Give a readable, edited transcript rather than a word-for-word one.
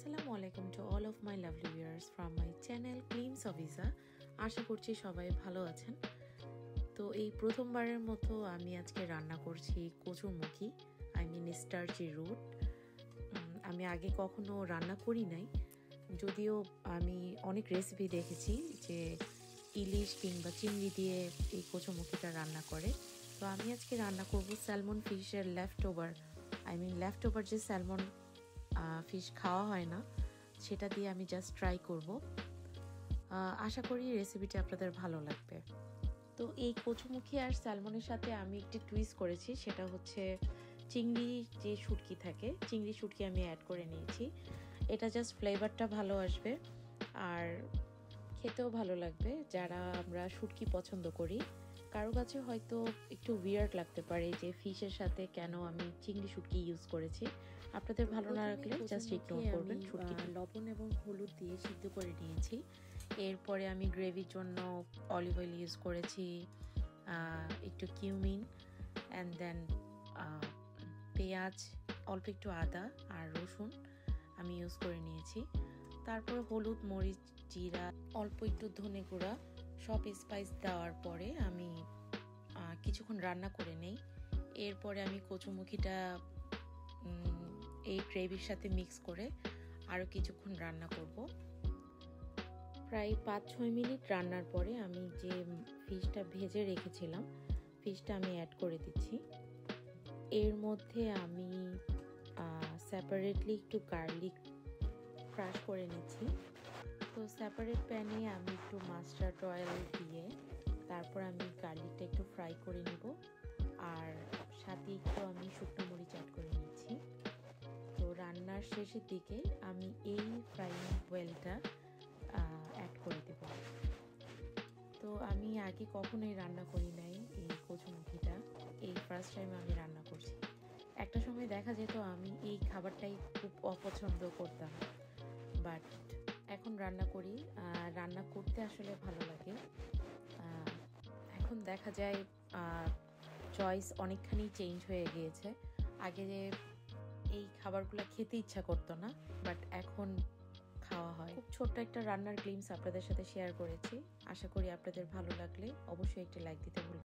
আসসালামু আলাইকুম to all of my lovely viewers from my channel ক্লিমস অফ ইজা। আশা করছি সবাই ভালো আছেন। তো এই প্রথমবারের মতো আমি আজকে রান্না করছি কচুরমুখী, স্টার্চি রুট। আমি আগে কখনো রান্না করি নাই, যদিও আমি অনেক রেসিপি দেখেছি যে ইলিশ কিংবা চিংড়ি দিয়ে এই কচুরমুখীটা রান্না করে। তো আমি আজকে রান্না করব স্যালমন ফিশের লেফট ওভার যে স্যালমন ফিশ খাওয়া হয় না, সেটা দিয়ে আমি জাস্ট ট্রাই করব। আশা করি রেসিপিটা আপনাদের ভালো লাগবে। তো এই কচুমুখী আর স্যালমনের সাথে আমি একটি টুইস্ট করেছি, সেটা হচ্ছে চিংড়ি যে শুটকি থাকে, চিংড়ি শুটকি আমি অ্যাড করে নিয়েছি। এটা জাস্ট ফ্লেভারটা ভালো আসবে আর খেতেও ভালো লাগবে। যারা আমরা শুটকি পছন্দ করি, কারো কাছে হয়তো একটু উইয়ার্ড লাগতে পারে যে ফিশের সাথে কেন আমি চিংড়ি শুটকি ইউজ করেছি। আপনাদের ভালো না লাগলে জাস্ট ইগনোর করবেন। শুটকিটা লবণ এবং হলুদ দিয়ে সিদ্ধ করে নিয়েছি। এরপরে আমি গ্রেভির জন্য অলিভ অয়েল ইউজ করেছি, একটু কিউমিন অ্যান্ড দেন পেঁয়াজ, অল্প একটু আদা আর রসুন আমি ইউজ করে নিয়েছি। তারপর হলুদ, মরিচ, জিরা, অল্প একটু ধনে গুঁড়া, সব স্পাইস দেওয়ার পরে আমি কিছুক্ষণ রান্না করে নেই। এরপরে আমি কচুমুখিটা এই গ্রেভির সাথে মিক্স করে আরও কিছুক্ষণ রান্না করব। প্রায় 5-6 মিনিট রান্নার পরে আমি যে ফিশটা ভেজে রেখেছিলাম, ফিশটা আমি অ্যাড করে দিচ্ছি। এর মধ্যে আমি সেপারেটলি একটু গার্লিক ক্রাশ করে নিচ্ছি। তো সেপারেট প্যানে আমি একটু মাস্টার্ড অয়েল দিয়ে তারপর আমি গার্লিকটা একটু ফ্রাই করে নিব, আর সাথে একটু আমি শুকনো মরিচ অ্যাড করে নিচ্ছি। তো রান্নার শেষের দিকে আমি এই ফ্রাইং অয়েলটা অ্যাড করে দেব। তো আমি আগে কখনোই রান্না করি নাই এই কচুমুখিটা, এই ফার্স্ট টাইম আমি রান্না করছি। একটা সময় দেখা যেত আমি এই খাবারটাই খুব অপছন্দ করতাম, বাট এখন রান্না করি। রান্না করতে আসলে ভালো লাগে। এখন দেখা যায় চয়েস অনেকখানি চেঞ্জ হয়ে গিয়েছে। আগে যে এই খাবারগুলো খেতে ইচ্ছা করতো না, বাট এখন খাওয়া হয়। খুব ছোট্ট একটা রান্নার গ্লিমস আপনাদের সাথে শেয়ার করেছি। আশা করি আপনাদের ভালো লাগলে অবশ্যই একটা লাইক দিতে ভুলবেন না।